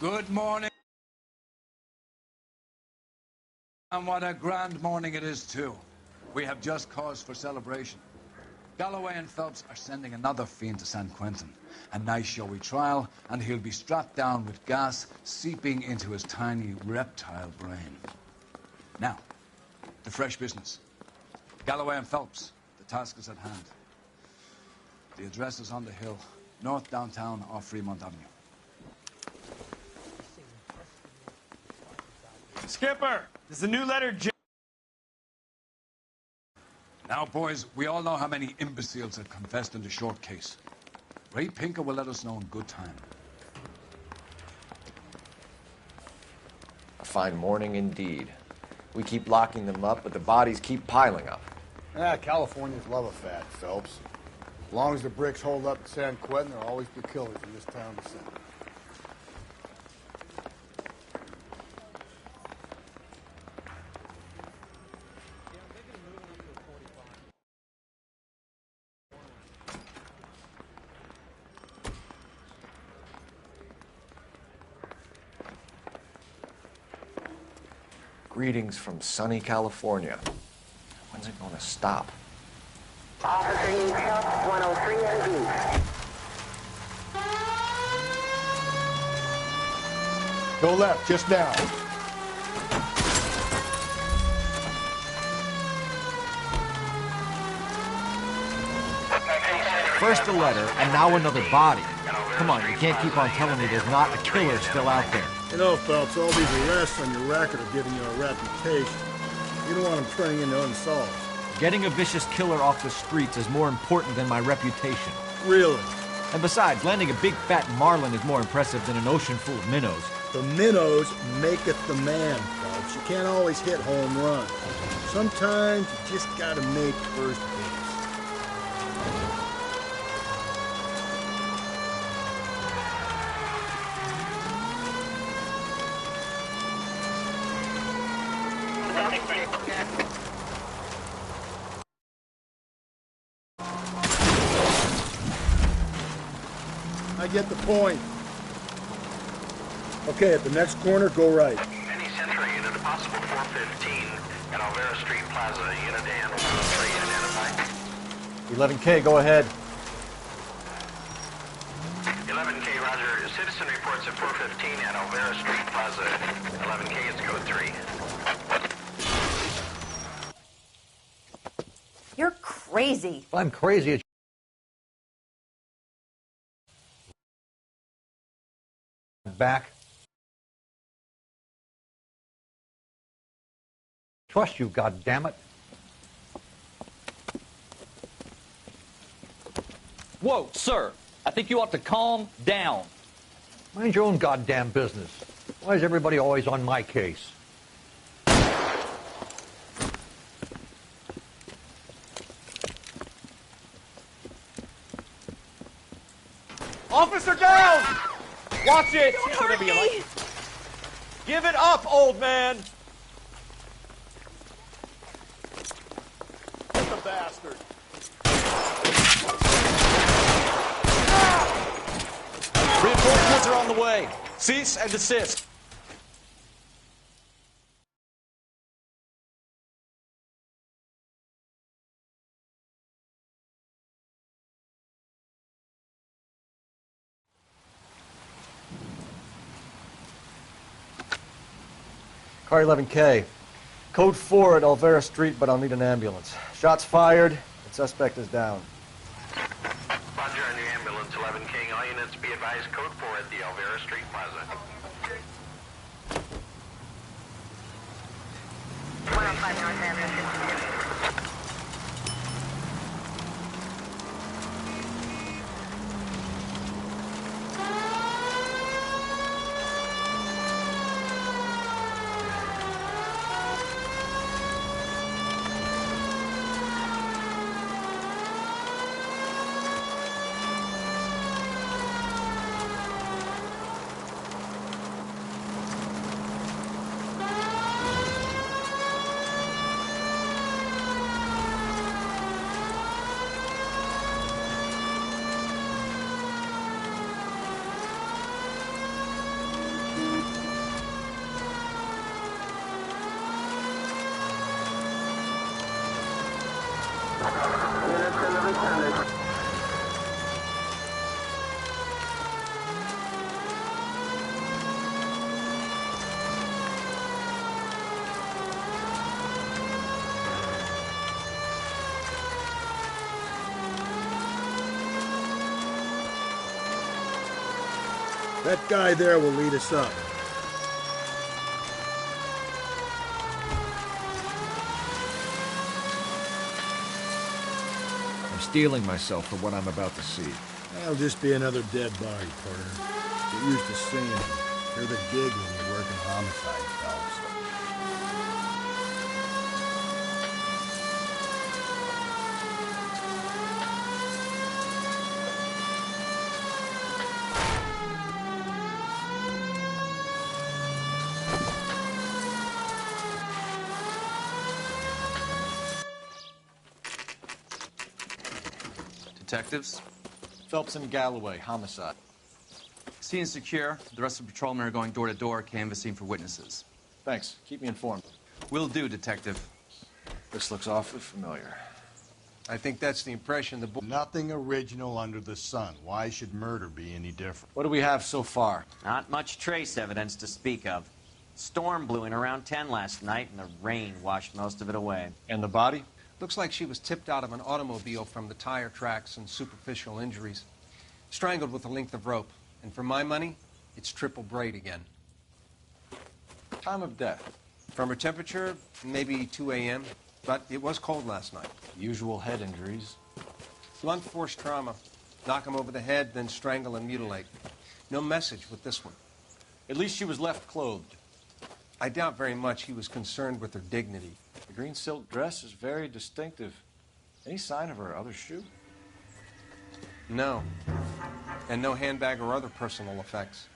Good morning. And what a grand morning it is, too. We have just cause for celebration. Galloway and Phelps are sending another fiend to San Quentin. A nice showy trial, and he'll be strapped down with gas seeping into his tiny reptile brain. Now, the fresh business. Galloway and Phelps, the task is at hand. The address is on the hill, north downtown off Fremont Avenue. Skipper, there's a new letter J. Now, boys, we all know how many imbeciles have confessed in the short case. Ray Pinker will let us know in good time. A fine morning indeed. We keep locking them up, but the bodies keep piling up. Californians love a fad, Phelps. As long as the bricks hold up in San Quentin, there'll always be killers in this town to send. Greetings from sunny California. When's it going to stop? Officer needs help, 103 and B. Go left, just now. First a letter, and now another body. Come on, you can't keep on telling me there's not a killer still out there. You know, Phelps, all these arrests on your record are giving you a reputation. You don't want them turning into unsolved. Getting a vicious killer off the streets is more important than my reputation. Really? And besides, landing a big fat marlin is more impressive than an ocean full of minnows. The minnows maketh the man, Phelps. You can't always hit home runs. Sometimes you just gotta make first base. I get the point. Okay, at the next corner, go right. Any Central unit, a possible 415 at Alvera Street Plaza, unit and 103 identified. 11K, go ahead. 11K, roger. Citizen reports at 415 at Alvera Street Plaza. 11K is code 3. You're crazy. I'm crazy. Back. Trust you, goddammit. Whoa, sir. I think you ought to calm down. Mind your own goddamn business. Why is everybody always on my case? Officer down! Watch it! Give it up, old man! Get the bastard! Reinforcements are on the way. Cease and desist. Car 11K. Code 4 at Alvera Street, but I'll need an ambulance. Shots fired, and suspect is down. Roger on your ambulance, 11K. All units be advised, code 4 at the Alvera Street Plaza. 105 North Avenue, 62. Affirmative responders. That guy there will lead us up. I'm steeling myself for what I'm about to see. That'll just be another dead body, Porter. Get used to seeing them. You're the gig when you're working homicide, fellas. Detectives? Phelps and Galloway, homicide. Scene is secure. The rest of the patrolmen are going door to door, canvassing for witnesses. Thanks. Keep me informed. Will do, Detective. This looks awfully familiar. I think that's the impression the boy... Nothing original under the sun. Why should murder be any different? What do we have so far? Not much trace evidence to speak of. Storm blew in around 10 last night, and the rain washed most of it away. And the body? Looks like she was tipped out of an automobile from the tire tracks and superficial injuries. Strangled with a length of rope. And for my money, it's triple braid again. Time of death? From her temperature, maybe 2 a.m., but it was cold last night. Usual head injuries. Blunt force trauma. Knock him over the head, then strangle and mutilate. No message with this one. At least she was left clothed. I doubt very much he was concerned with her dignity. The green silk dress is very distinctive. Any sign of her other shoe? No. And no handbag or other personal effects.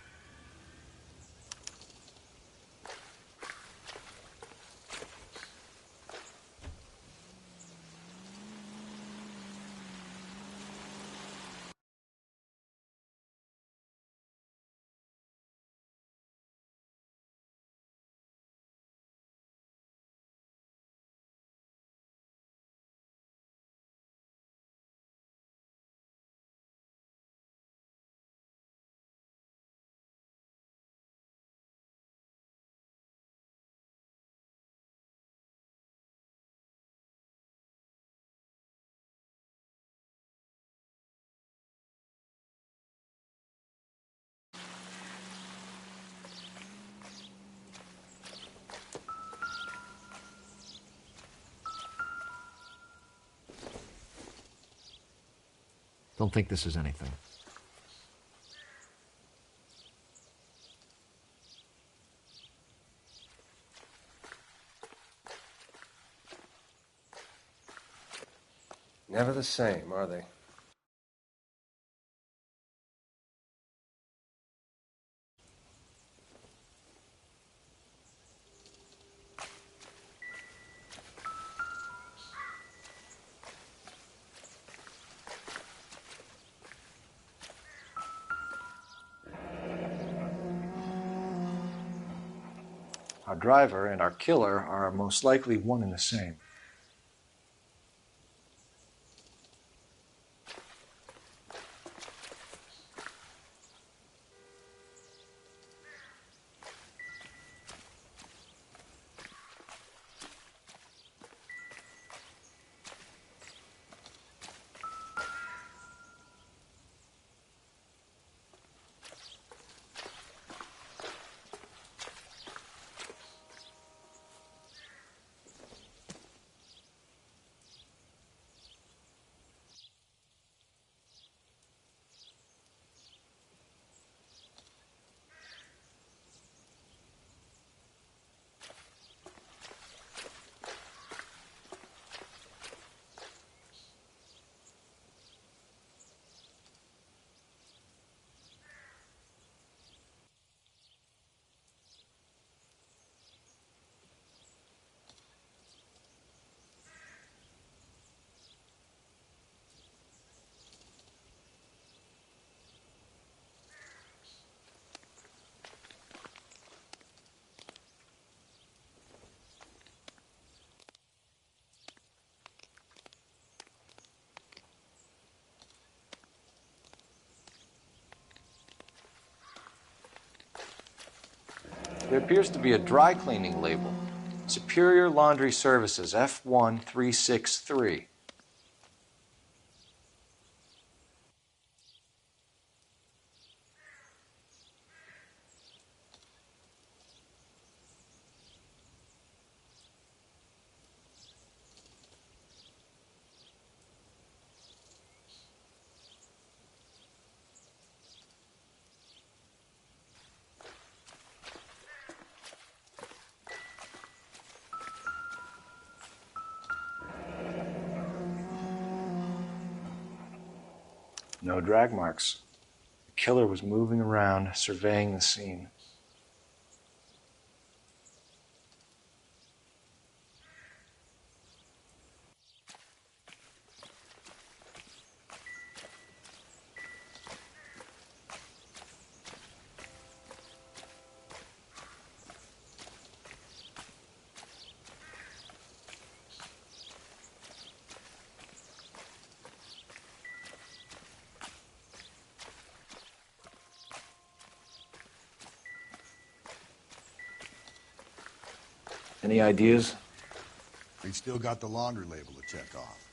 Don't think this is anything. Never the same, are they? Our driver and our killer are most likely one and the same. There appears to be a dry cleaning label. Superior Laundry Services, F1363. No drag marks. The killer was moving around, surveying the scene. Any ideas? We still got the laundry label to check off.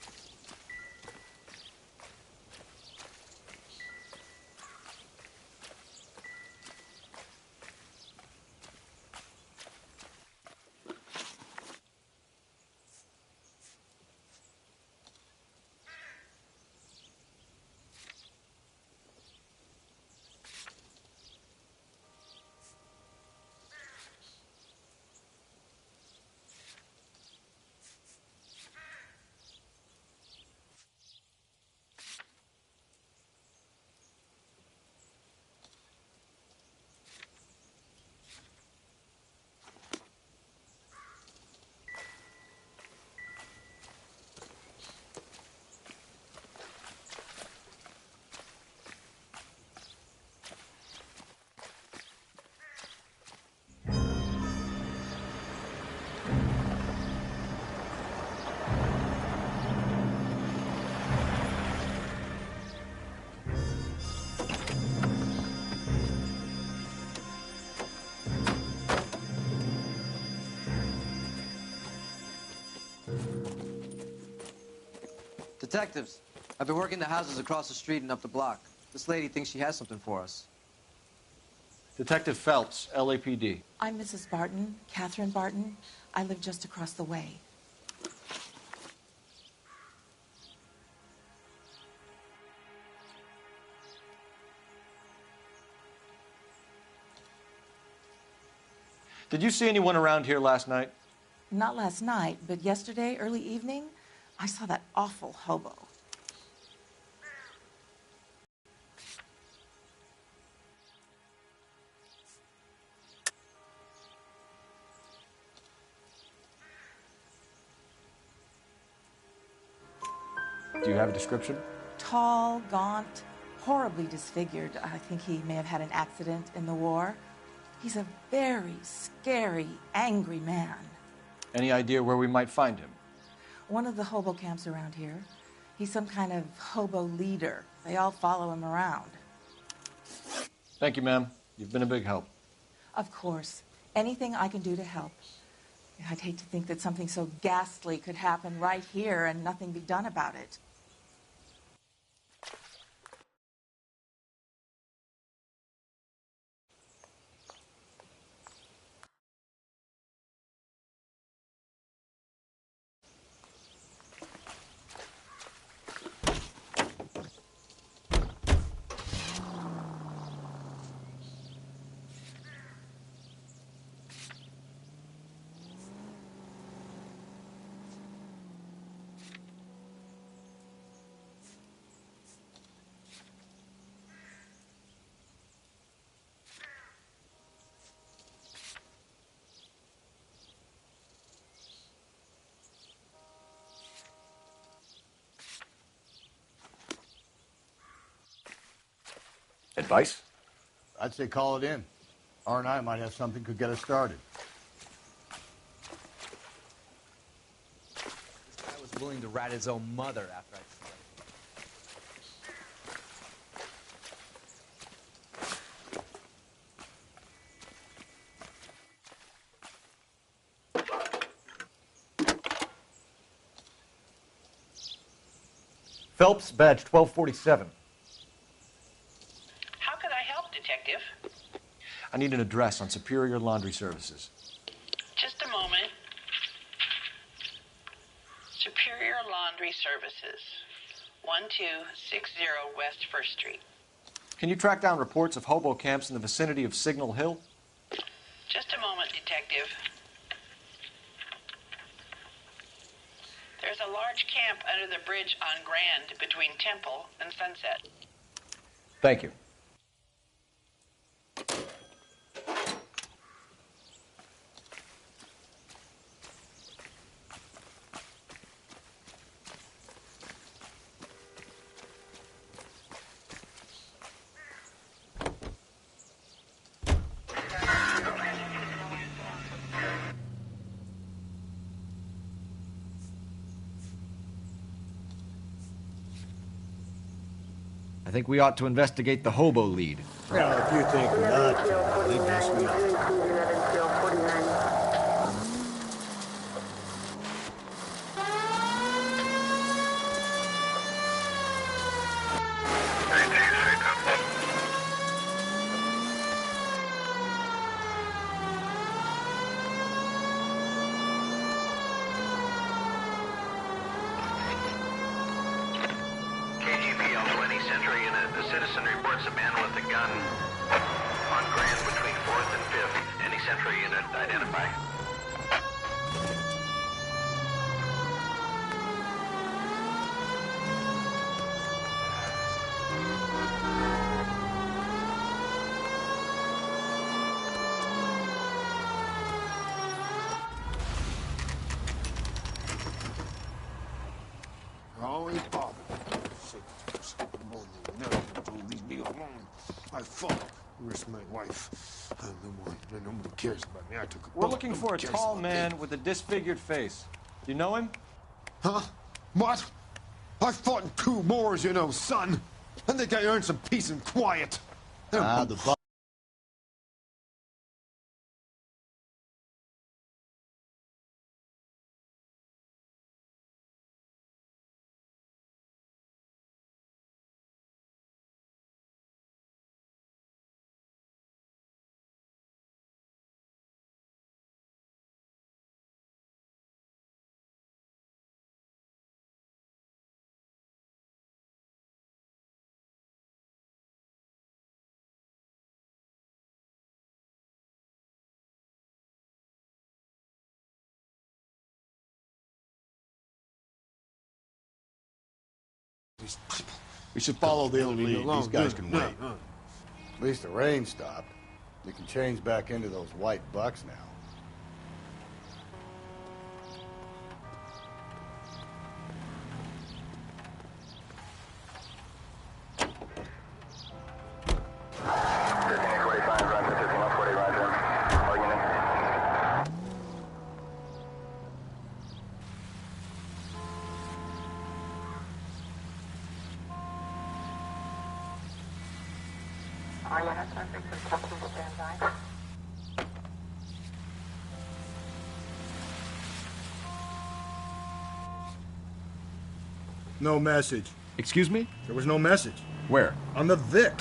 Detectives, I've been working the houses across the street and up the block. This lady thinks she has something for us. Detective Phelps, LAPD. I'm Mrs. Barton, Catherine Barton. I live just across the way. Did you see anyone around here last night? Not last night, but yesterday, early evening, I saw that awful hobo. Do you have a description? Tall, gaunt, horribly disfigured. I think he may have had an accident in the war. He's a very scary, angry man. Any idea where we might find him? One of the hobo camps around here. He's some kind of hobo leader. They all follow him around. Thank you, ma'am. You've been a big help. Of course. Anything I can do to help. I'd hate to think that something so ghastly could happen right here and nothing be done about it. Advice? I'd say call it in. R&I might have something could get us started. This guy was willing to rat his own mother after I... Phelps, badge 1247. How can I help, Detective? I need an address on Superior Laundry Services. Just a moment. Superior Laundry Services, 1260 West 1st Street. Can you track down reports of hobo camps in the vicinity of Signal Hill? Just a moment, Detective. There's a large camp under the bridge on Grand between Temple and Sunset. Thank you. I think we ought to investigate the hobo lead. Well, if you think we ought to, then yes, we ought. KGPL 20 Central Unit. The citizen reports a man with a gun on Grand between 4th and 5th. Any Central Unit identify? Always bother. Leave me alone. I fought. Where's my wife? Nobody cares about me. I took a We're looking for a tall man with a disfigured face. You know him? Huh? What? I fought in 2 wars, you know, son. I think I earned some peace and quiet. The We should follow the lead. These guys can wait. At least the rain stopped. We can change back into those white bucks now. No message. Excuse me? There was no message. Where? On the Vic.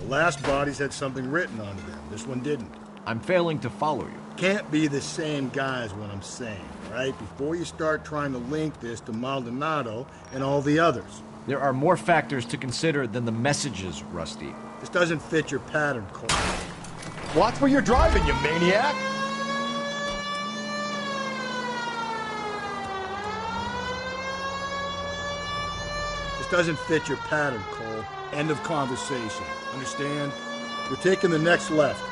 The last bodies had something written on them. This one didn't. I'm failing to follow you. Can't be the same guy is what I'm saying, right? Before you start trying to link this to Maldonado and all the others. There are more factors to consider than the messages, Rusty. This doesn't fit your pattern, Cole. Watch where you're driving, you maniac! This doesn't fit your pattern, Cole. End of conversation. Understand? We're taking the next left.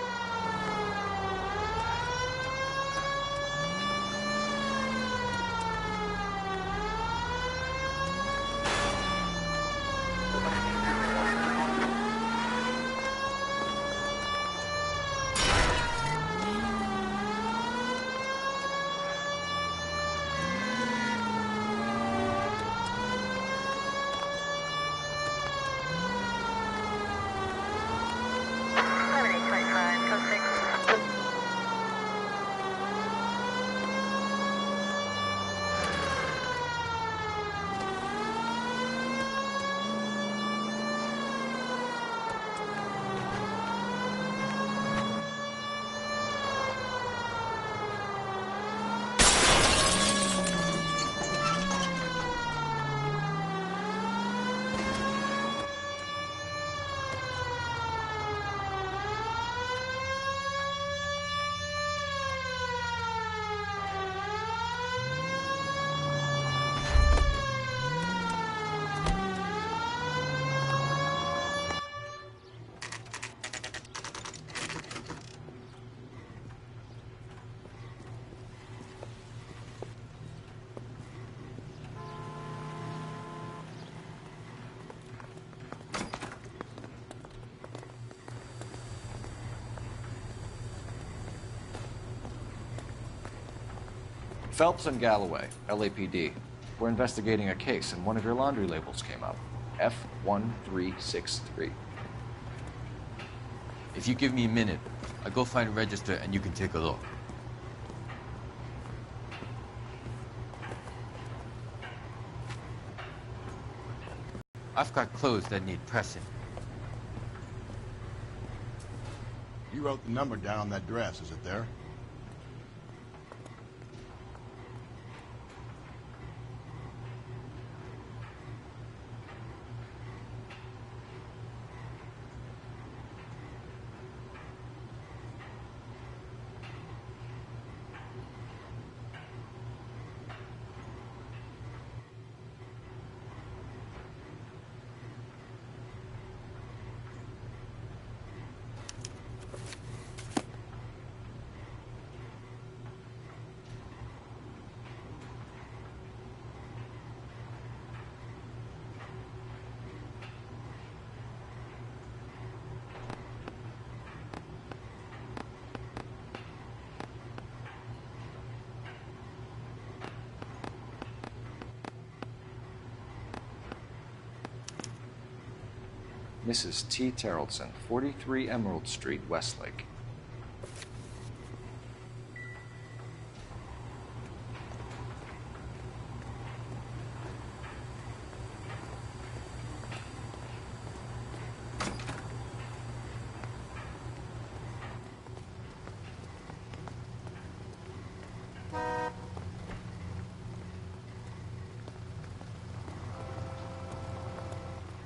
Phelps and Galloway, LAPD. We're investigating a case, and one of your laundry labels came up. F1363. If you give me a minute, I'll go find a register and you can take a look. I've got clothes that need pressing. You wrote the number down on that dress, is it there? Mrs. T. Terrellson, 43 Emerald Street, Westlake.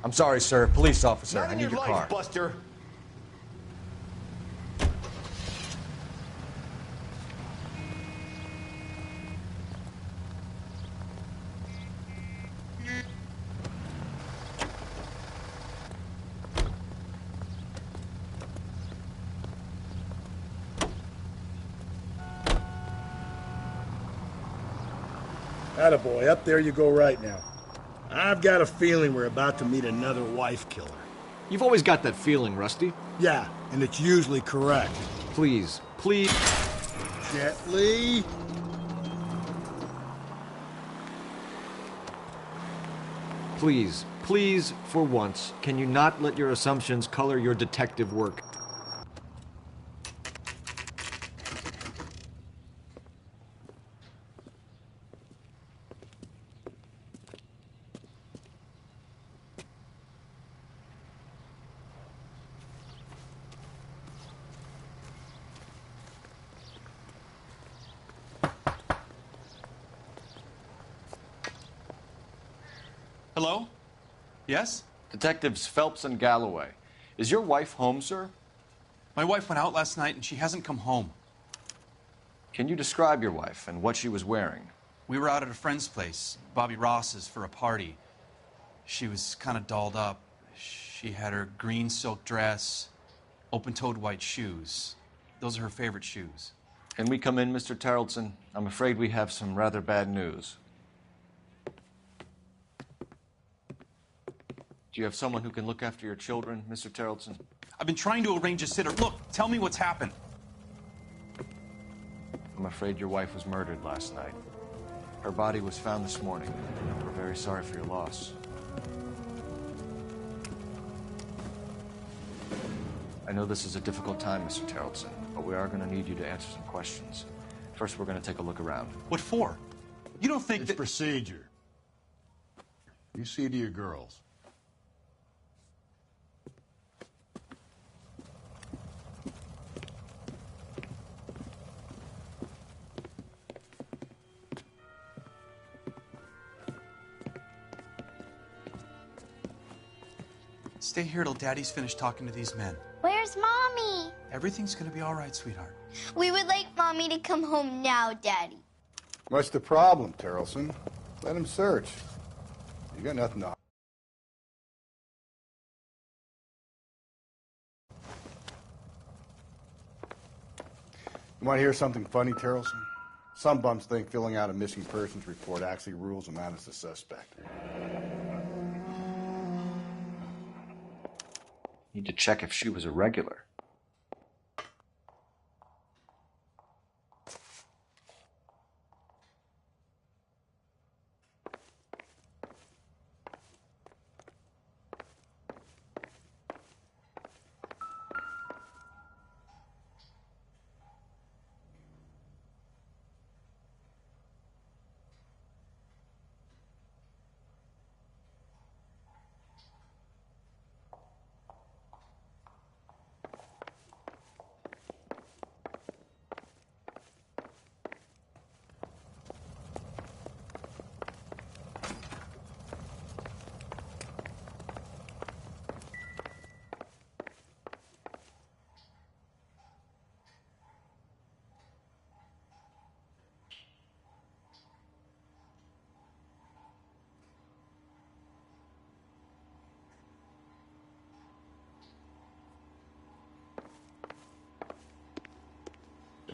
I'm sorry, sir. Police officer. I need your car. Buster. Attaboy, up there you go right now. I've got a feeling we're about to meet another wife killer. You've always got that feeling, Rusty. Yeah, and it's usually correct. Please, please. Gently. Please, please, for once, can you not let your assumptions color your detective work? Hello? Yes? Detectives Phelps and Galloway. Is your wife home, sir? My wife went out last night and she hasn't come home. Can you describe your wife and what she was wearing? We were out at a friend's place, Bobby Ross's, for a party. She was kind of dolled up. She had her green silk dress, open-toed white shoes. Those are her favorite shoes. Can we come in, Mr. Terrellson? I'm afraid we have some rather bad news. Do you have someone who can look after your children, Mr. Terrellson? I've been trying to arrange a sitter. Look, tell me what's happened. I'm afraid your wife was murdered last night. Her body was found this morning. We're very sorry for your loss. I know this is a difficult time, Mr. Terrellson, but we are going to need you to answer some questions. First, we're going to take a look around. What for? You don't think it's procedure. You see to your girls. Stay here till Daddy's finished talking to these men. Where's Mommy? Everything's gonna be all right, sweetheart. We would like Mommy to come home now, Daddy. What's the problem, Terrellson? Let him search. You got nothing to... You want to hear something funny, Terrellson? Some bums think filling out a missing persons report actually rules them out as a suspect. Need to check if she was a regular.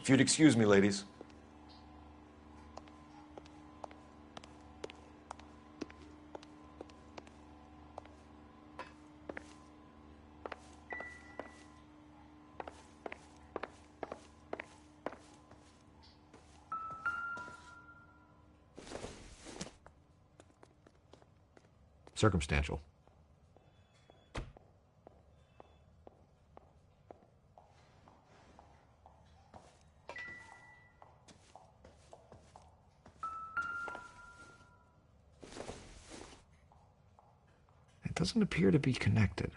If you'd excuse me, ladies. Circumstantial. It doesn't appear to be connected.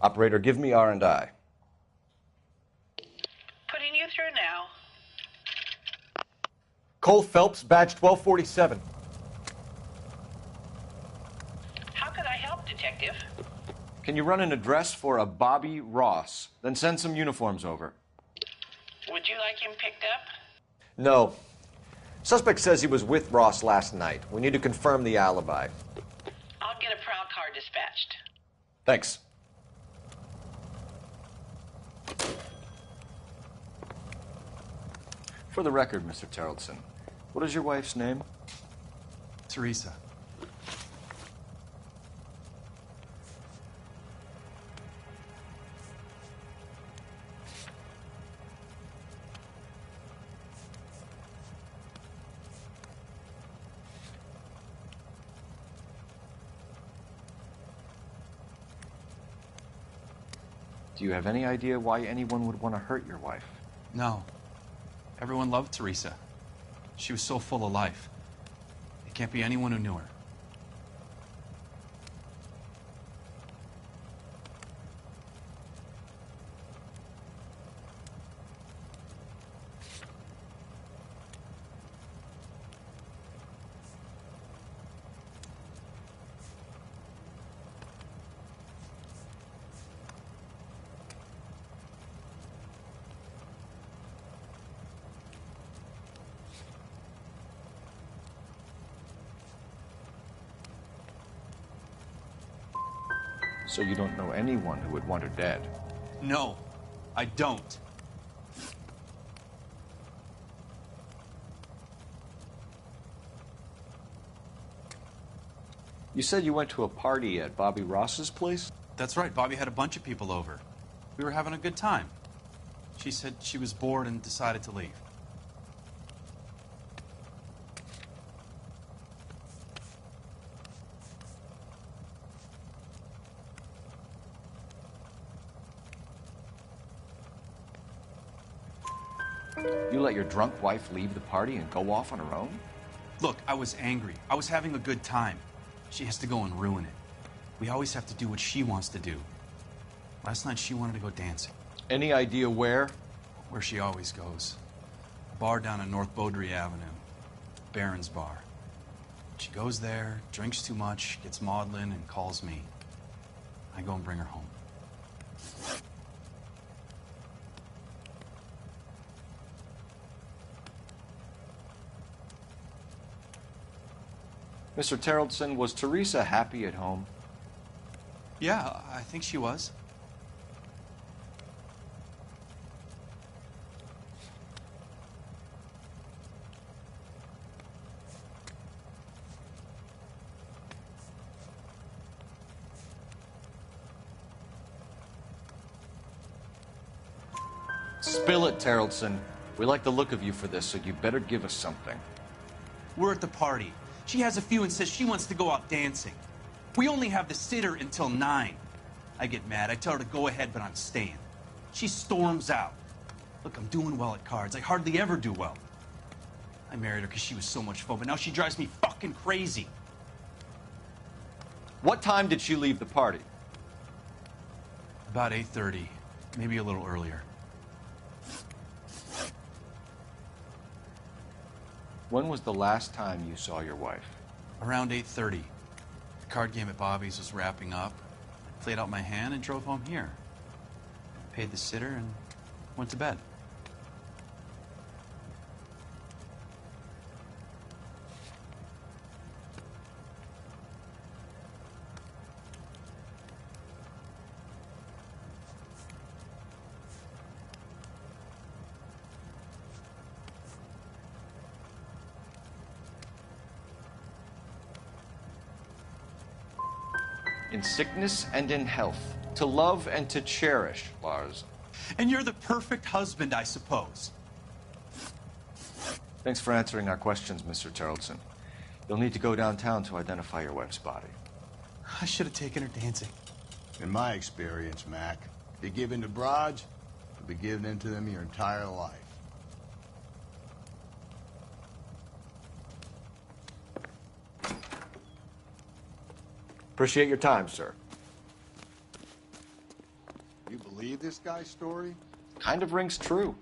Operator, give me R&I. Putting you through now. Cole Phelps, badge 1247. How could I help, Detective? Can you run an address for a Bobby Ross? Then send some uniforms over. Would you like him picked up? No. Suspect says he was with Ross last night. We need to confirm the alibi. I'll get a prowl car dispatched. Thanks. For the record, Mr. Terrellson, what is your wife's name? Teresa. Do you have any idea why anyone would want to hurt your wife? No. Everyone loved Teresa. She was so full of life. It can't be anyone who knew her. So you don't know anyone who would want her dead? No, I don't. You said you went to a party at Bobby Ross's place? That's right. Bobby had a bunch of people over. We were having a good time. She said she was bored and decided to leave. You let your drunk wife leave the party and go off on her own? Look, I was angry. I was having a good time. She has to go and ruin it. We always have to do what she wants to do. Last night she wanted to go dancing. Any idea where? Where she always goes. A bar down on North Beaudry Avenue. Barron's Bar. She goes there, drinks too much, gets maudlin, and calls me. I go and bring her home. Mr. Terrellson, was Teresa happy at home? Yeah, I think she was. Spill it, Terrellson. We like the look of you for this, so you better give us something. We're at the party. She has a few and says she wants to go out dancing. We only have the sitter until 9. I get mad. I tell her to go ahead, but I'm staying. She storms out. Look, I'm doing well at cards. I hardly ever do well. I married her because she was so much fun, but now she drives me fucking crazy. What time did she leave the party? About 8:30, maybe a little earlier. When was the last time you saw your wife? Around 8:30. The card game at Bobby's was wrapping up. I played out my hand and drove home here. Paid the sitter and went to bed. In sickness and in health, to love and to cherish, Lars. And you're the perfect husband, I suppose. Thanks for answering our questions, Mr. Tarleton. You'll need to go downtown to identify your wife's body. I should have taken her dancing. In my experience, Mac, if you give in to broads, you'll be giving in to them your entire life. Appreciate your time, sir. You believe this guy's story? Kind of rings true.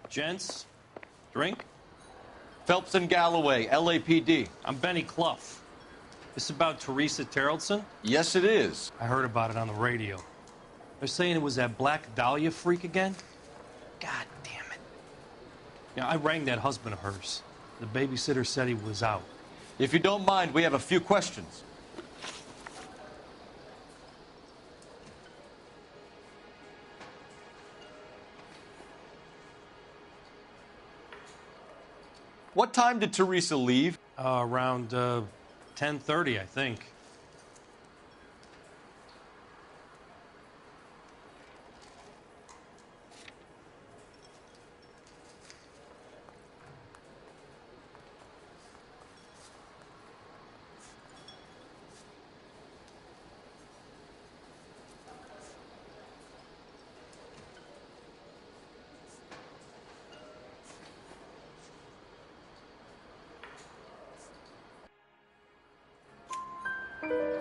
Gents, drink? Phelps and Galloway, LAPD. I'm Benny Clough. This about Teresa Tarleton? Yes, it is. I heard about it on the radio. They're saying it was that Black Dahlia freak again? God damn it. Yeah, I rang that husband of hers. The babysitter said he was out. If you don't mind, we have a few questions. What time did Teresa leave? Around 10:30, I think.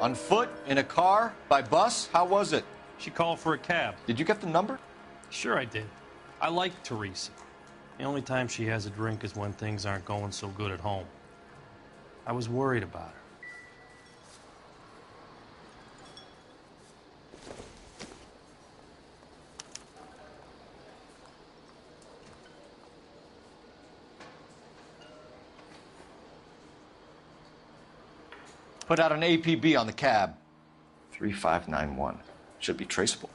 On foot? In a car? By bus? How was it? She called for a cab. Did you get the number? Sure I did. I like Teresa. The only time she has a drink is when things aren't going so good at home. I was worried about her. Put out an APB on the cab. 3591. Should be traceable.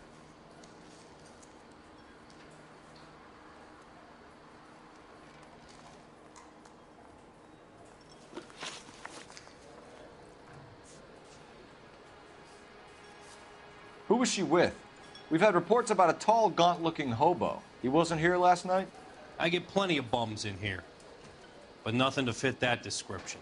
Who was she with? We've had reports about a tall, gaunt-looking hobo. He wasn't here last night? I get plenty of bums in here, but nothing to fit that description.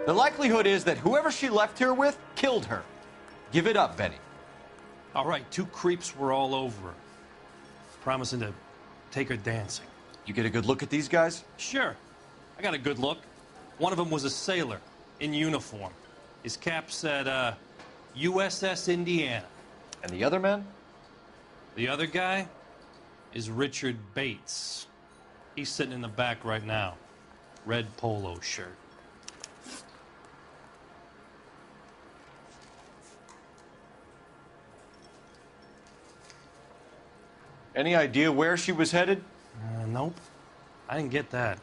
The likelihood is that whoever she left here with killed her. Give it up, Benny. All right, 2 creeps were all over her, promising to take her dancing. You get a good look at these guys? Sure. I got a good look. One of them was a sailor in uniform. His cap said, USS Indiana. And the other man? The other guy is Richard Bates. He's sitting in the back right now. Red polo shirt. Any idea where she was headed? Nope. I didn't get that.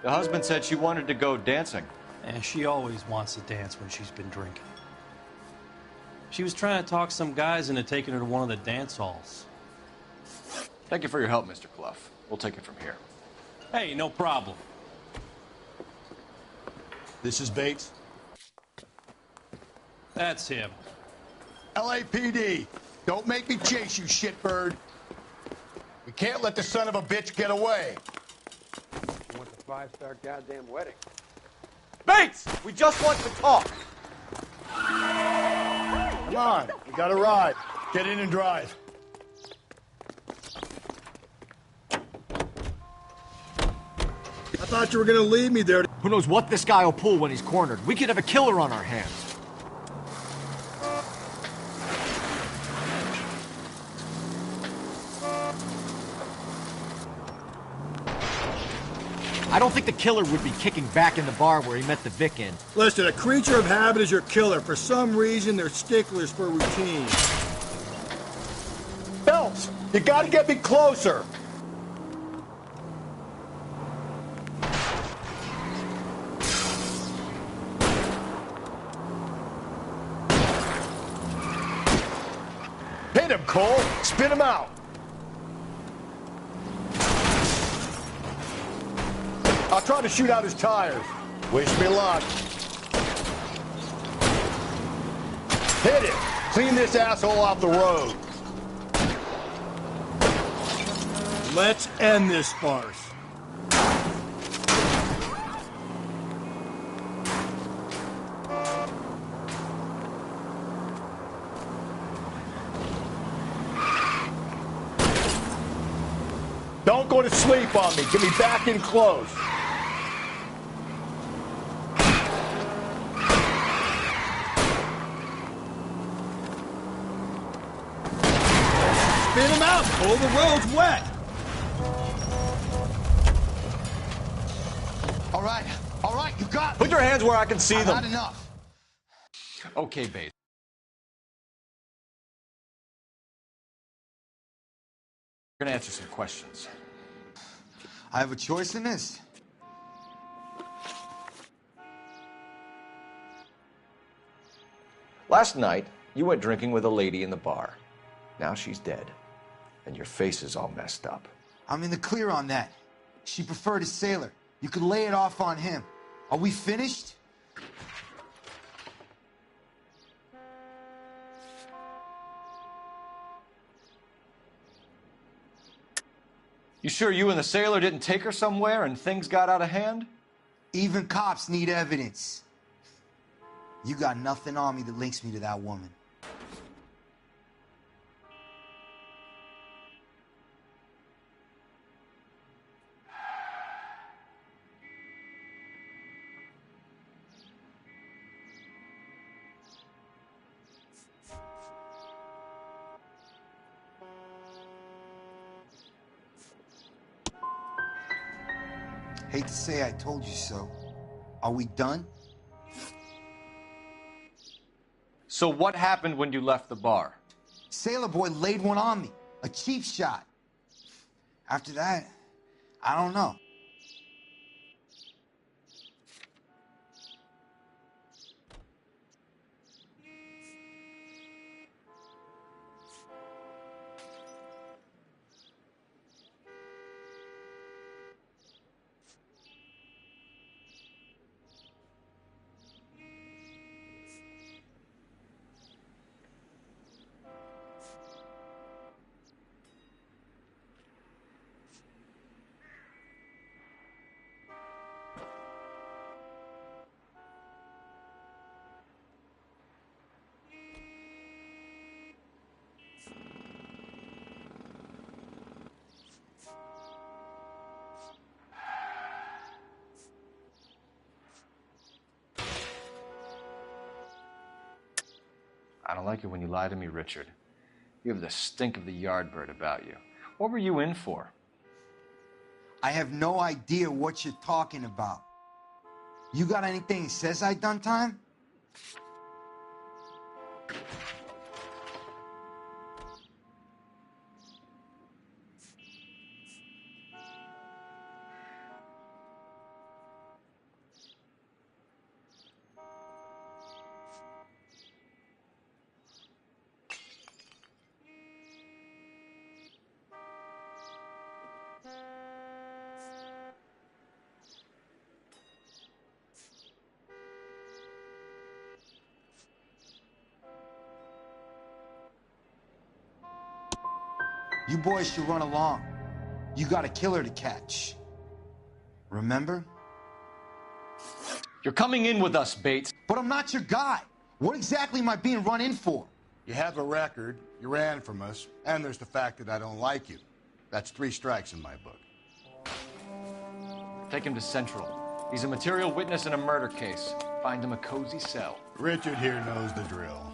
The husband said she wanted to go dancing. And she always wants to dance when she's been drinking. She was trying to talk some guys into taking her to one of the dance halls. Thank you for your help, Mr. Clough. We'll take it from here. Hey, no problem. This is Bates. That's him. LAPD, don't make me chase you, shitbird. We can't let the son of a bitch get away. I want the 5-star goddamn wedding. Bates! We just want to talk! Come on, we got a ride. Get in and drive. I thought you were gonna leave me there. Who knows what this guy will pull when he's cornered? We could have a killer on our hands. I don't think the killer would be kicking back in the bar where he met the Vic in. Listen, a creature of habit is your killer. For some reason, they're sticklers for routine. Phelps, you gotta get me closer. Hit him, Cole. Spin him out. I'll try to shoot out his tires. Wish me luck. Hit it. Clean this asshole off the road. Let's end this farce. Don't go to sleep on me. Get me back in close. Spin him out, Cole. The road's wet. All right, you got me. Put your hands where I can see them. Not enough. Okay, Bates. We're gonna answer some questions. I have a choice in this. Last night, you went drinking with a lady in the bar. Now she's dead, and your face is all messed up. I'm in the clear on that. She preferred a sailor. You could lay it off on him. Are we finished? You sure you and the sailor didn't take her somewhere and things got out of hand? Even cops need evidence. You got nothing on me that links me to that woman. Hate to say I told you so. Are we done? So what happened when you left the bar? Sailor Boy laid one on me. A cheap shot. After that, I don't know. I don't like it when you lie to me, Richard. You have the stink of the yardbird about you. What were you in for? I have no idea what you're talking about. You got anything that says I done time? You boys should run along. You got a killer to catch. Remember? You're coming in with us, Bates. But I'm not your guy. What exactly am I being run in for? You have a record, you ran from us, and there's the fact that I don't like you. That's 3 strikes in my book. Take him to Central. He's a material witness in a murder case. Find him a cozy cell. Richard here knows the drill.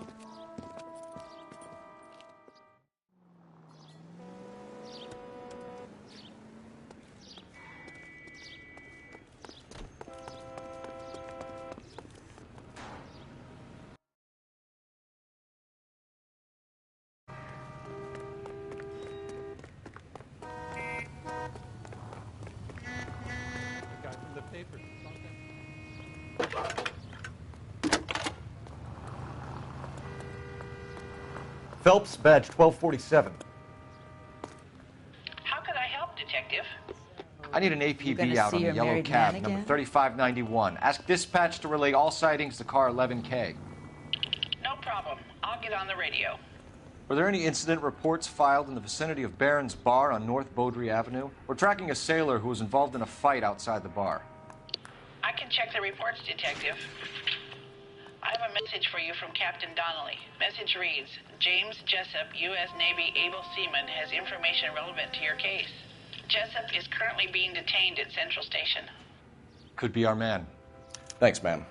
Phelps, badge 1247. How could I help, Detective? I need an APB out on the yellow cab, number 3591. Ask dispatch to relay all sightings to car 11K. No problem. I'll get on the radio. Were there any incident reports filed in the vicinity of Barron's Bar on North Beaudry Avenue? We're tracking a sailor who was involved in a fight outside the bar. I can check the reports, Detective. I have a message for you from Captain Donnelly. Message reads, James Jessup, U.S. Navy able seaman, has information relevant to your case. Jessup is currently being detained at Central Station. Could be our man. Thanks, ma'am.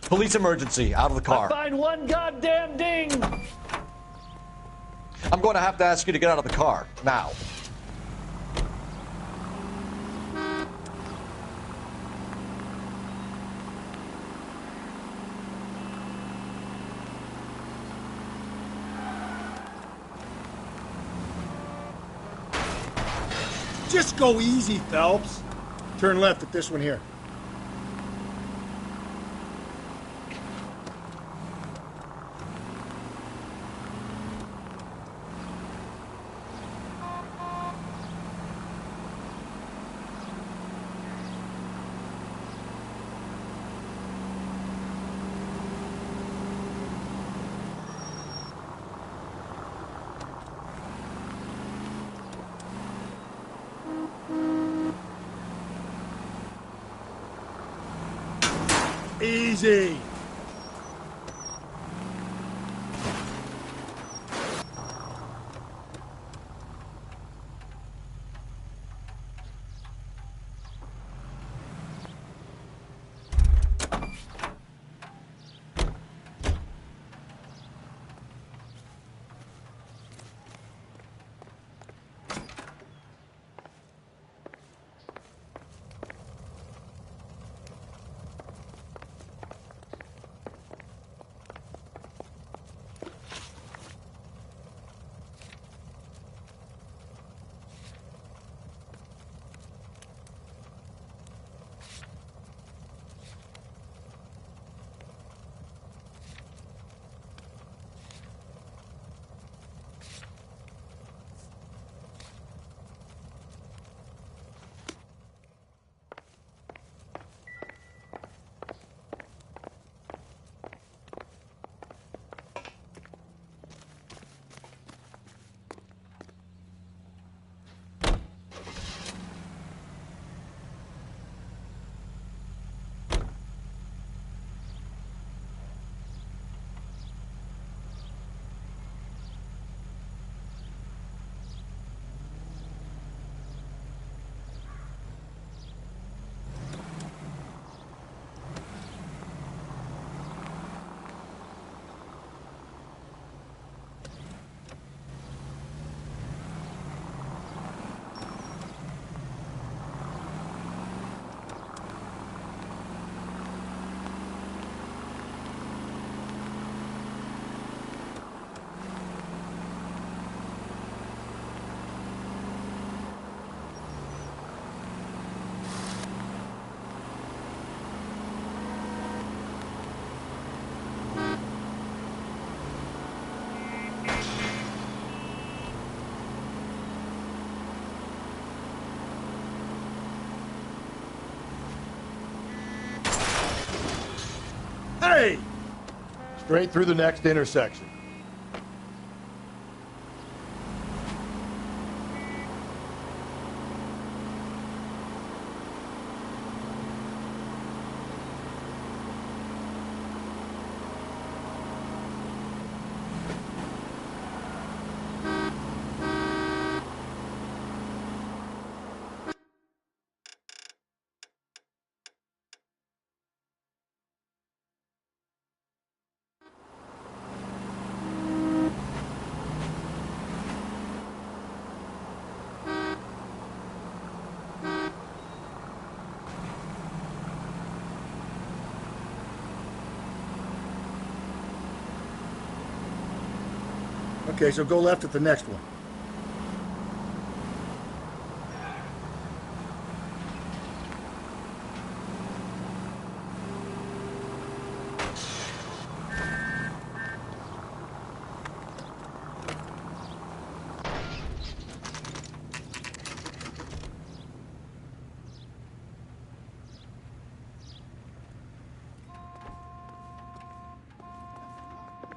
Police emergency, out of the car. Find one goddamn ding! I'm going to have to ask you to get out of the car, now. Just go easy, Phelps. Turn left at this one here. Easy. Hey! Straight through the next intersection. Okay, so go left at the next one.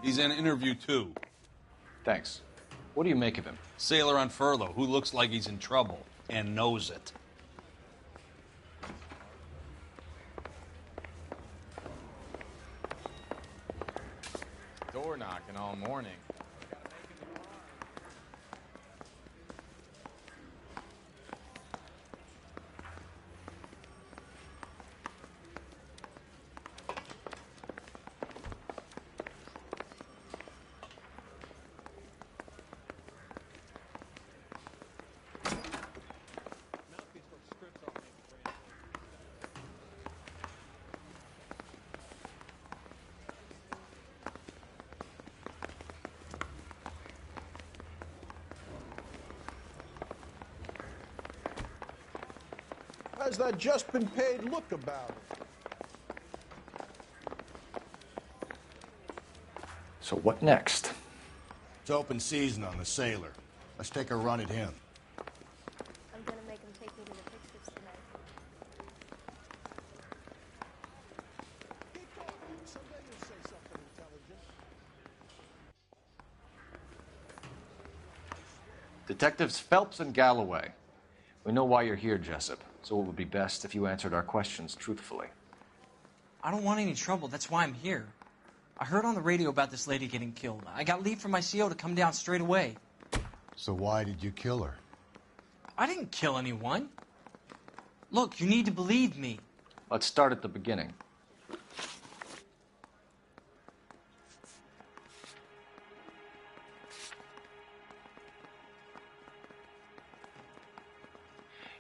He's in interview 2. Thanks. What do you make of him? Sailor on furlough who looks like he's in trouble and knows it. Door knocking all morning. How's that just been paid look about it? So what next? It's open season on the Sailor. Let's take a run at him. I'm gonna make him take me to the pictures tonight. Keep talking. Someday you'll say something intelligent. Detectives Phelps and Galloway. We know why you're here, Jessup, so it would be best if you answered our questions truthfully. I don't want any trouble. That's why I'm here. I heard on the radio about this lady getting killed. I got leave from my CO to come down straight away. So why did you kill her? I didn't kill anyone. Look, you need to believe me. Let's start at the beginning.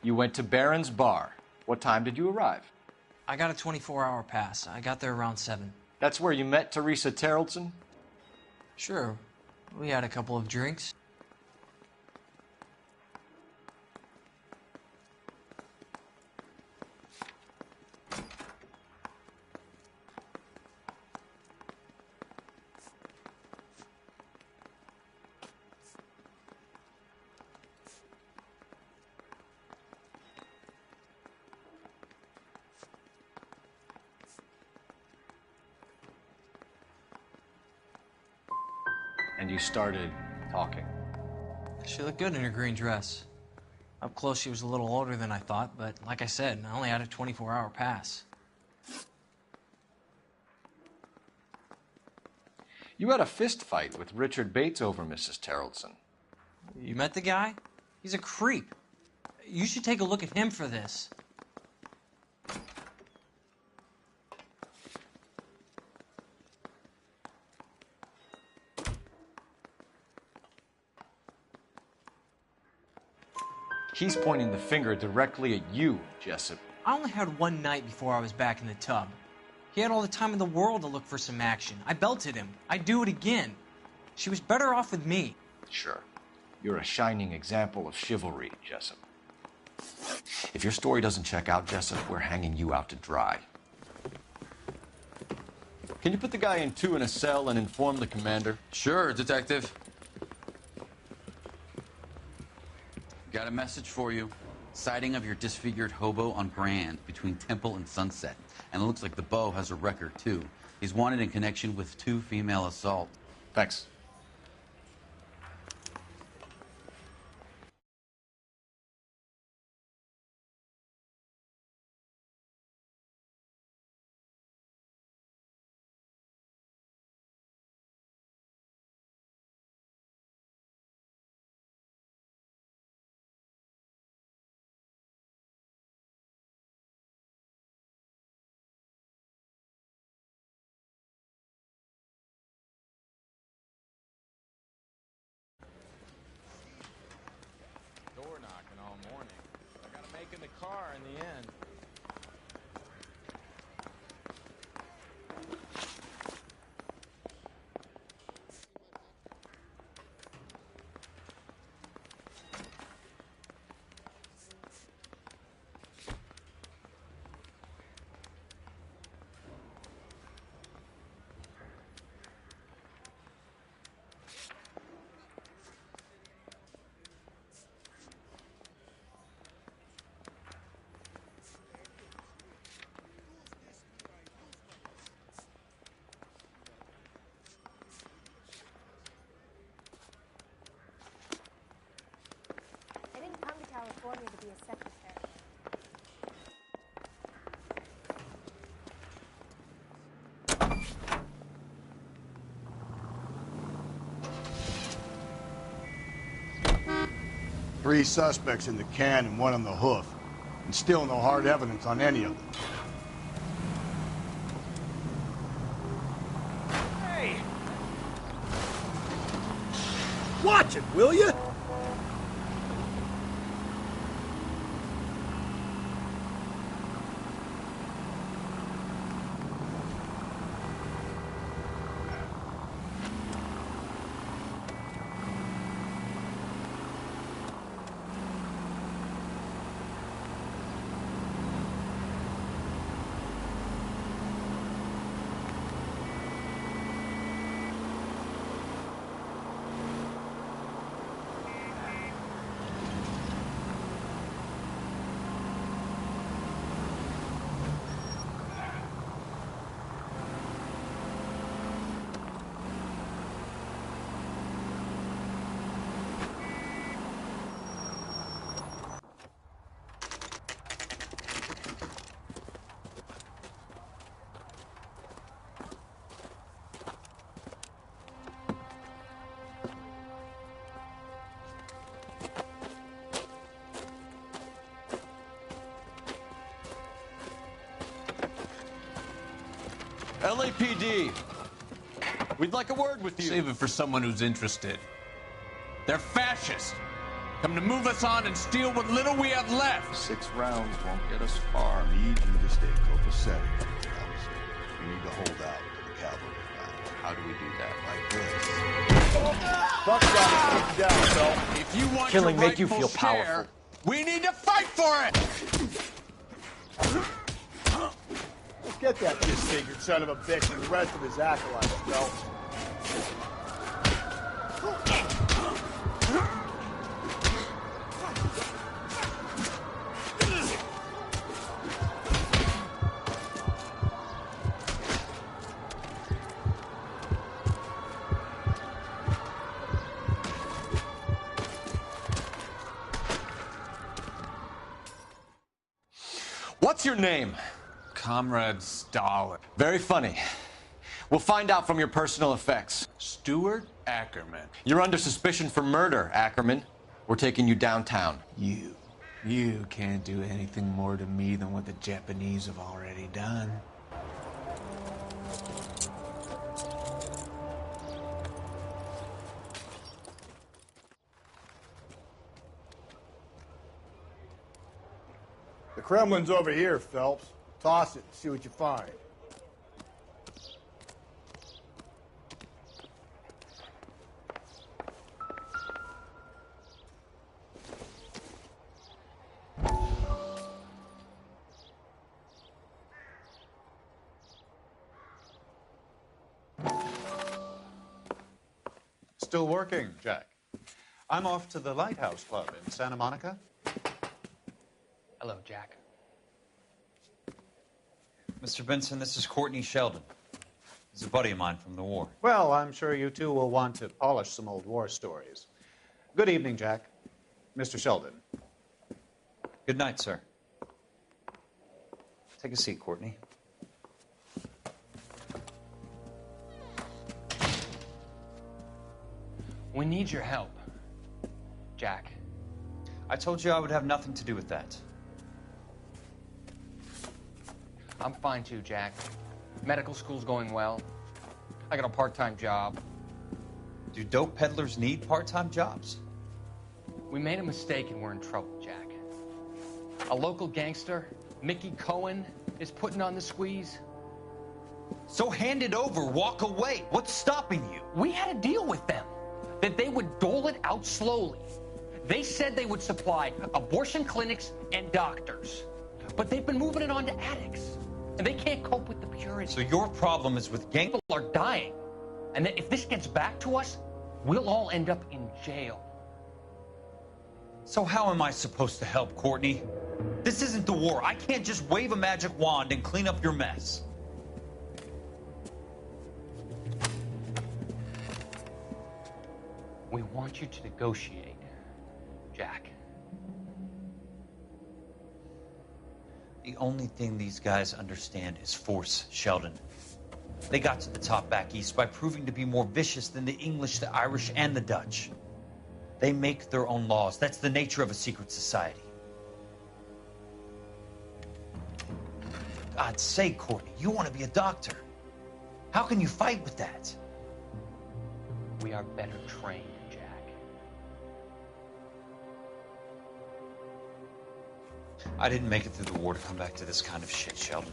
You went to Barron's Bar. What time did you arrive? I got a 24-hour pass. I got there around 7. That's where you met Teresa Terrelson? Sure. We had a couple of drinks. And you started talking. She looked good in her green dress. Up close, she was a little older than I thought, but like I said, I only had a 24-hour pass. You had a fist fight with Richard Bates over Mrs. Terrelson. You met the guy? He's a creep. You should take a look at him for this. He's pointing the finger directly at you, Jessup. I only had one night before I was back in the tub. He had all the time in the world to look for some action. I belted him. I'd do it again. She was better off with me. Sure. You're a shining example of chivalry, Jessup. If your story doesn't check out, Jessup, we're hanging you out to dry. Can you put the guy in 2 in a cell and inform the commander? Sure, Detective. Got a message for you. Sighting of your disfigured hobo on Grand between Temple and Sunset. And it looks like the Beau has a record, too. He's wanted in connection with 2 female assaults. Thanks. Door knocking all morning. I gotta make in the car in the end. I didn't come to California to be a secretary. Three suspects in the can and one on the hoof. And still no hard evidence on any of them. Hey! Watch it, will you? LAPD, we'd like a word with you. Save it for someone who's interested. They're fascists. Come to move us on and steal what little we have left. 6 rounds won't get us far. I need you to stay copacetic. You need to hold out until the cavalry arrive. How do we do that? Like this. Fuck that. Keep down, Phil. If you want Killing your make you rightful feel powerful. share, we need to fight for it. Get that disfigured son of a bitch and the rest of his acolytes, Phil. What's your name? Comrade Stalin. Very funny. We'll find out from your personal effects. Stuart Ackerman. You're under suspicion for murder, Ackerman. We're taking you downtown. You can't do anything more to me than what the Japanese have already done. The Kremlin's over here, Phelps. Toss it and see what you find. Still working, Jack. I'm off to the Lighthouse Club in Santa Monica. Hello, Jack. Mr. Benson, this is Courtney Sheldon. He's a buddy of mine from the war. Well, I'm sure you two will want to polish some old war stories. Good evening, Jack. Mr. Sheldon. Good night, sir. Take a seat, Courtney. We need your help, Jack. I told you I would have nothing to do with that. I'm fine too, Jack. Medical school's going well. I got a part-time job. Do dope peddlers need part-time jobs? We made a mistake and we're in trouble, Jack. A local gangster, Mickey Cohen, is putting on the squeeze. So hand it over, walk away. What's stopping you? We had a deal with them that they would dole it out slowly. They said they would supply abortion clinics and doctors, but they've been moving it on to addicts, and they can't cope with the purity. So your problem is with gang... People are dying, and that if this gets back to us, we'll all end up in jail. So how am I supposed to help, Courtney? This isn't the war. I can't just wave a magic wand and clean up your mess. We want you to negotiate, Jack. The only thing these guys understand is force, Sheldon. They got to the top back east by proving to be more vicious than the English, the Irish, and the Dutch. They make their own laws. That's the nature of a secret society. For God's sake, Courtney, you want to be a doctor. How can you fight with that? We are better trained, Jack. I didn't make it through the war to come back to this kind of shit, Sheldon.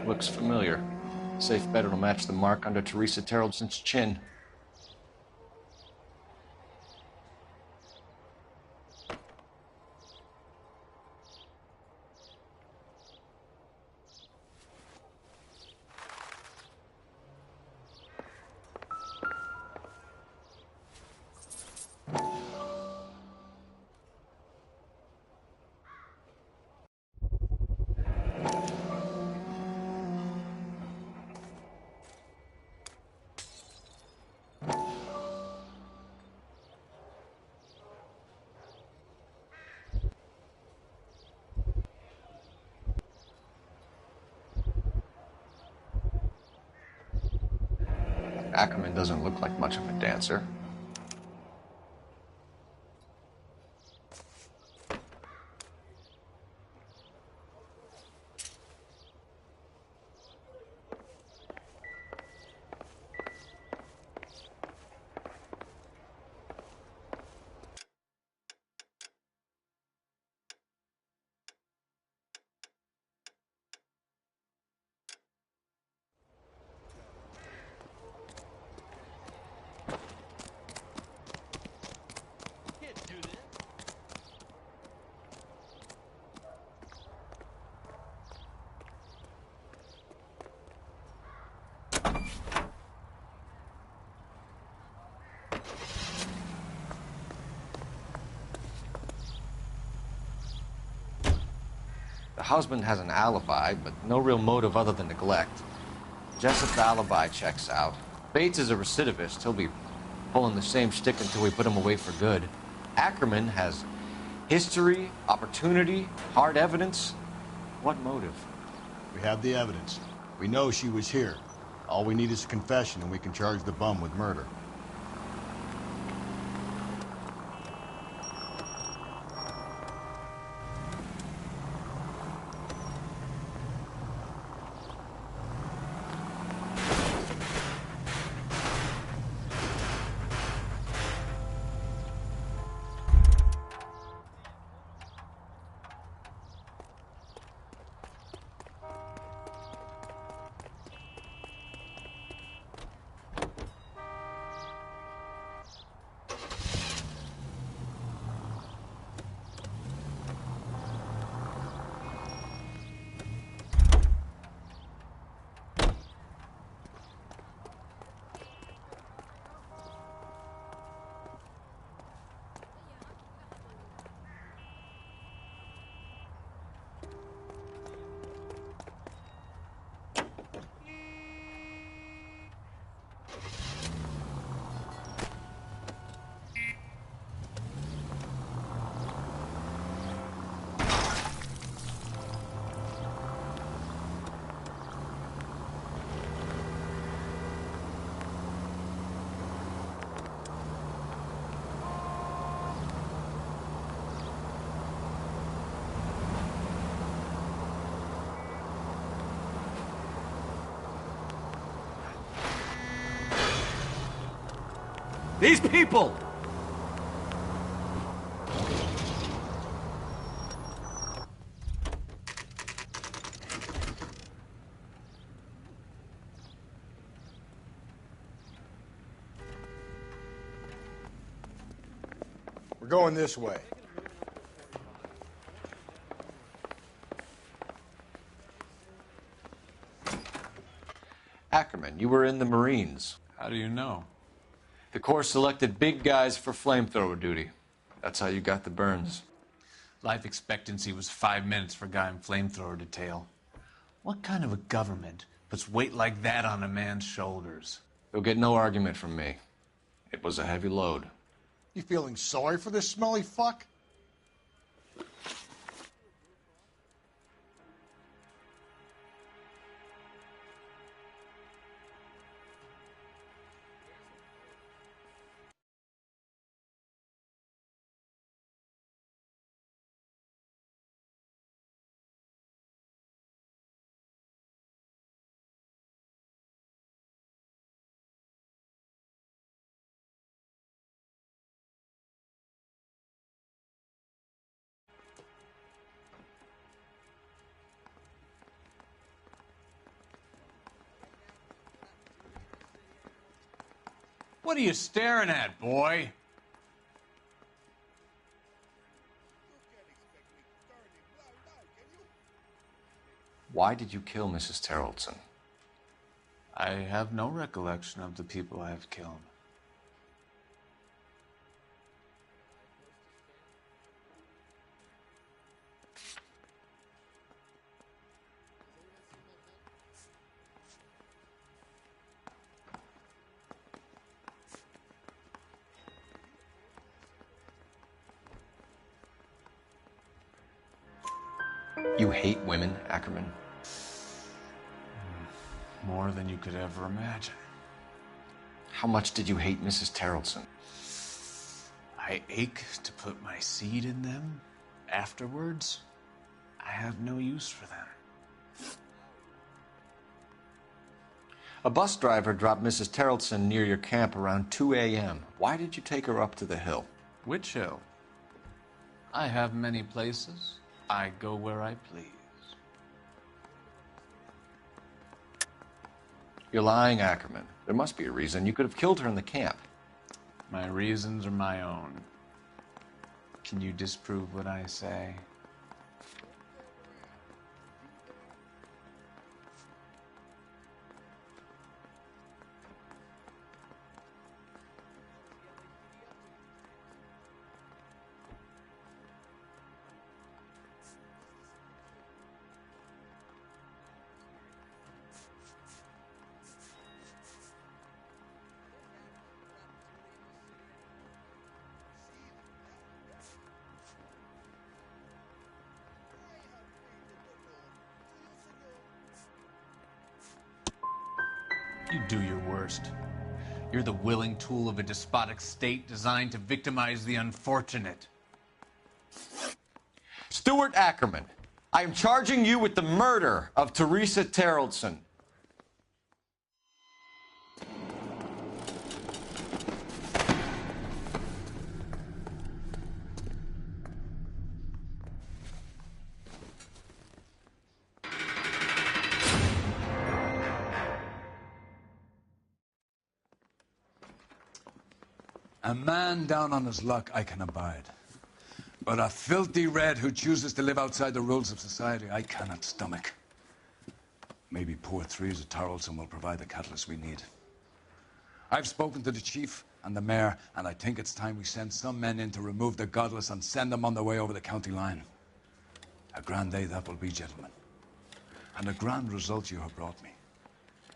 Looks familiar. Safe bet it'll match the mark under Teresa Terrelson's chin. Ackerman doesn't look like much of a dancer. The husband has an alibi, but no real motive other than neglect. Jessup's alibi checks out. Bates is a recidivist. He'll be pulling the same shtick until we put him away for good. Ackerman has history, opportunity, hard evidence. What motive? We have the evidence. We know she was here. All we need is a confession, and we can charge the bum with murder. These people! We're going this way. Ackerman, you were in the Marines. How do you know? The Corps selected big guys for flamethrower duty. That's how you got the burns. Life expectancy was 5 minutes for a guy in flamethrower detail. What kind of a government puts weight like that on a man's shoulders? You'll get no argument from me. It was a heavy load. You feeling sorry for this smelly fuck? What are you staring at, boy? Why did you kill Mrs. Terrelson? I have no recollection of the people I have killed. You hate women, Ackerman? More than you could ever imagine. How much did you hate Mrs. Terrelson? I ache to put my seed in them. Afterwards, I have no use for them. A bus driver dropped Mrs. Terrelson near your camp around 2 a.m. Why did you take her up to the hill? Which hill? I have many places. I go where I please. You're lying, Ackerman. There must be a reason. You could have killed her in the camp. My reasons are my own. Can you disprove what I say? You do your worst. You're the willing tool of a despotic state designed to victimize the unfortunate. Stuart Ackerman, I am charging you with the murder of Teresa Terrelson. A man down on his luck I can abide. But a filthy red who chooses to live outside the rules of society I cannot stomach. Maybe poor Teresa Terrelson will provide the catalyst we need. I've spoken to the chief and the mayor, and I think it's time we send some men in to remove the godless and send them on their way over the county line. A grand day that will be, gentlemen. And a grand result you have brought me.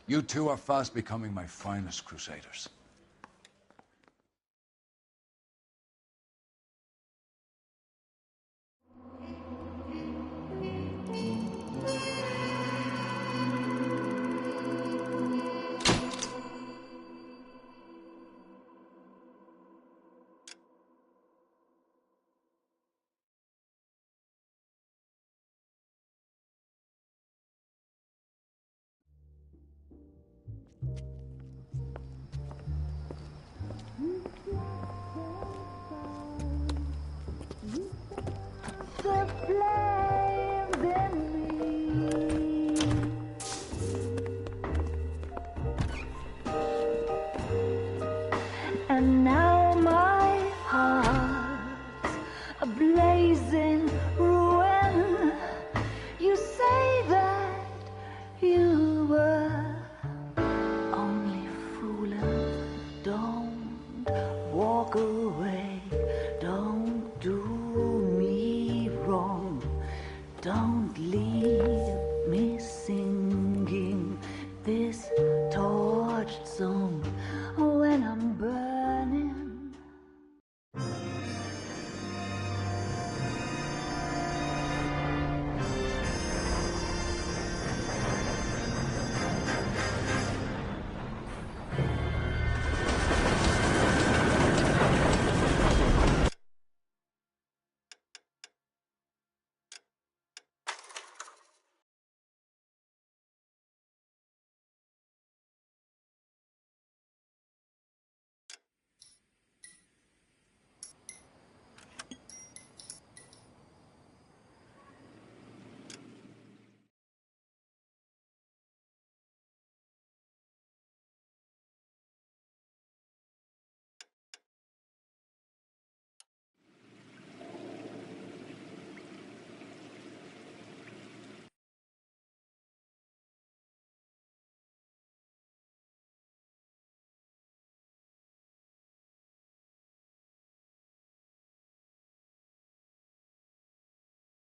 You two are fast becoming my finest crusaders. And now my heart's a blazing ruin. You say that you were only fooling. Don't walk away. Don't do me wrong. Don't leave me singing this torched song when I'm burning.